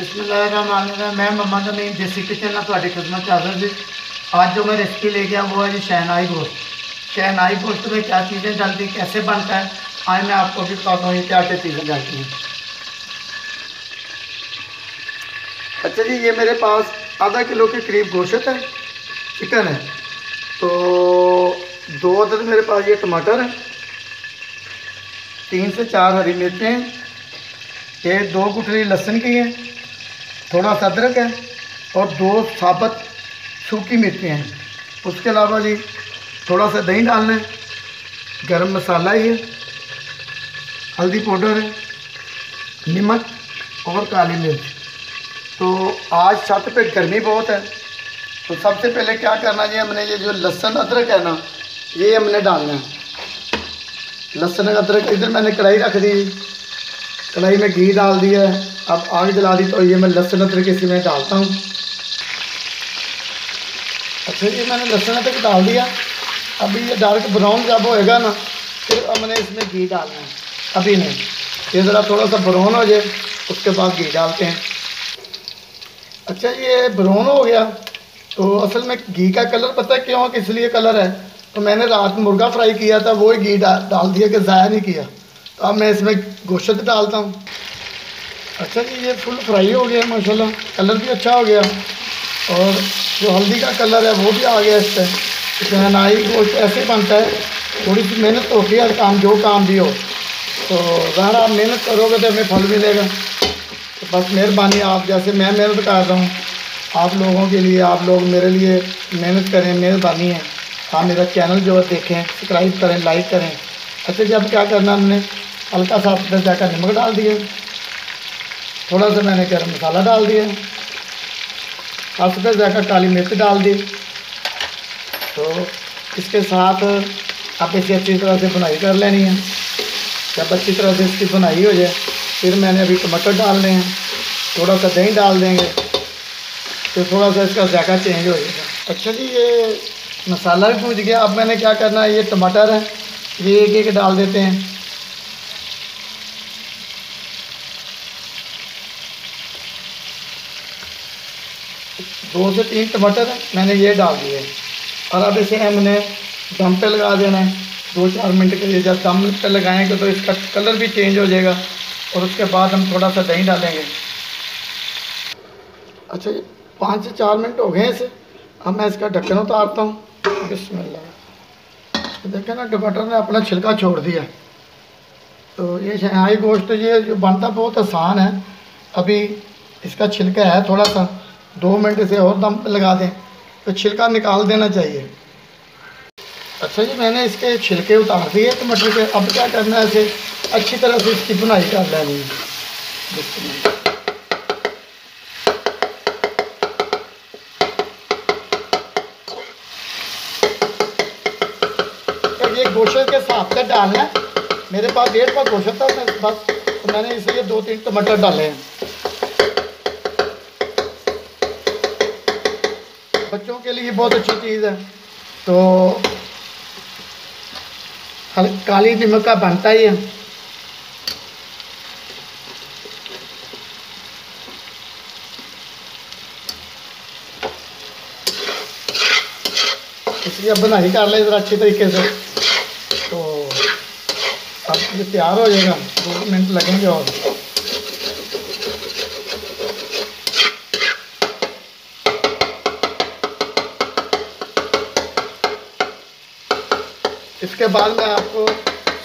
बिस्मिल्लाहिर्रहमानिर्रहीम। मैं मोहम्मद अमीन देसी किचन में ਤੁਹਾਡੀ खिदमत हाजिर जी। आज जो मैं रेसिपी लेके आया वो है जी शहनाई गोश्त। शहनाई गोश्त में क्या चीज़ें डालती, कैसे बनता है, आज मैं आपको भी बताता हूँ ये क्या क्या चीज़ें डालती हैं। अच्छा जी, ये मेरे पास आधा किलो के करीब गोश्त है, चिकन है। तो 2 अदद मेरे पास ये टमाटर है, 3 से 4 हरी मिर्चें हैं, ये 2 गुठली लहसुन की है, थोड़ा सा अदरक है और 2 साबुत सूखी मिर्चें हैं। उसके अलावा जी थोड़ा सा दही डालना है, गरम मसाला ही है, हल्दी पाउडर है, नमक और काली मिर्च। तो आज छत पे गर्मी बहुत है, तो सबसे पहले क्या करना है, हमने ये जो लहसुन अदरक है ना, ये हमने डालना है। लहसुन अदरक इधर मैंने कढ़ाई रख दी, कढ़ाई में घी डाल दिया है। अब आग जला दी, तो ये मैं लहसुन अदरक इसी में डालता हूँ। अच्छा, ये मैंने लहसुन अदरक डाल दिया। अभी ये डार्क ब्राउन जब होएगा ना, फिर हमने इसमें घी डालना है, अभी नहीं। ये ज़रा थोड़ा सा ब्राउन हो जाए, उसके बाद घी डालते हैं। अच्छा, ये ब्राउन हो गया तो असल में घी का कलर पता है क्यों, किस लिए कलर है, तो मैंने रात मुर्गा फ्राई किया था, वो ही घी डाल दिया कि ज़ाया नहीं किया। तो अब मैं इसमें गोश्त डालता हूँ। अच्छा जी, ये फुल फ्राई हो गया माशाल्लाह, कलर भी अच्छा हो गया और जो हल्दी का कलर है वो भी आ गया इस पर। शहनाई गोश्त ऐसे बनता है, थोड़ी सी मेहनत होती है, काम जो काम भी हो, तो ज़रा आप मेहनत करोगे तो हमें फल मिलेगा। तो बस मेहरबानी, आप जैसे मैं मेहनत कर रहा हूँ आप लोगों के लिए, आप लोग मेरे लिए मेहनत करें, मेहरबानी है। आप मेरा चैनल जो है देखें, सब्सक्राइब करें, लाइक करें। अच्छा जी, अब क्या करना, हमने हल्का सा जाकर नमक डाल दिया, थोड़ा सा मैंने गरम मसाला डाल दिया, आस्ते जाकर काली मिर्च डाल दी। तो इसके साथ आप इसे अच्छी तरह से भुनाई कर लेनी है। जब अच्छी तरह से इसकी भुनाई हो जाए, फिर मैंने अभी टमाटर डालने हैं, थोड़ा सा दही डाल देंगे, तो थोड़ा सा इसका जायका चेंज हो जाएगा। अच्छा जी, ये मसाला भी भून गया। अब मैंने क्या करना है, ये टमाटर है, ये एक एक डाल देते हैं। दो से 3 टमाटर है, मैंने ये डाल दिए। और अब इसे हमने दम पे लगा देना है 2-4 मिनट के लिए। जब दम पे लगाएंगे तो इसका कलर भी चेंज हो जाएगा और उसके बाद हम थोड़ा सा दही डालेंगे। अच्छा, 5 से 4 मिनट हो गए इसे। अब मैं इसका ढक्कन उतारता हूँ। बिस्मिल्लाह। देखें ना, टमाटर ने अपना छिलका छोड़ दिया। तो ये शहनाई गोश्त ये जो बनता बहुत आसान है। अभी इसका छिलका है थोड़ा सा, 2 मिनट इसे और दम पे लगा दें तो छिलका निकाल देना चाहिए। अच्छा जी, मैंने इसके छिलके उतार दिए टमाटर के। अब क्या करना है, इसे अच्छी तरह से इसकी भुनाई कर लेनी है। तो ये गोश्त के साथ में डालना है। मेरे पास 1.5 पाव गोश्त था बस, तो मैंने इसलिए 2-3 टमाटर डाले हैं। बच्चों के लिए बहुत अच्छी चीज़ है। तो काली नमक का बनता ही है। इसलिए अब बनाई कर ले ज़रा अच्छी तरीके से। तो अब ये तैयार हो जाएगा, 2 मिनट लगेंगे और। इसके बाद मैं आपको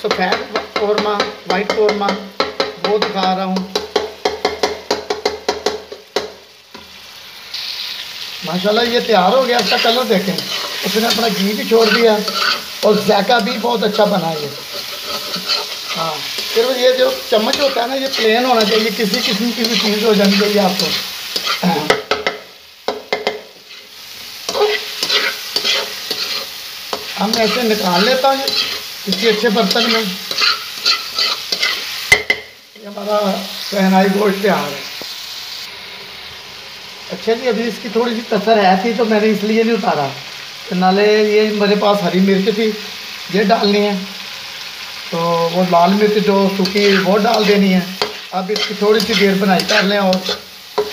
सफ़ेद कौरमा, वाइट कौरमा वो दिखा रहा हूँ। माशाल्लाह ये तैयार हो गया। इसका कलर देखें, उसने अपना घी भी छोड़ दिया और जायका भी बहुत अच्छा बना है ये। हाँ, फिर ये जो चम्मच होता है ना, ये प्लेन होना चाहिए, किसी किस्म की भी चीज़ हो जानी चाहिए आपको। हम ऐसे निकाल लेता हूँ किसी अच्छे बर्तन में। ये हमारा शहनाई गोश्त तैयार है। अच्छा जी, अभी इसकी थोड़ी सी कसर है थी, तो मैंने इसलिए नहीं उतारा। तो नाले ये मेरे पास हरी मिर्च थी, ये डालनी है, तो वो लाल मिर्च जो सूखी वो डाल देनी है। अब इसकी थोड़ी सी देर बनाई कर लें और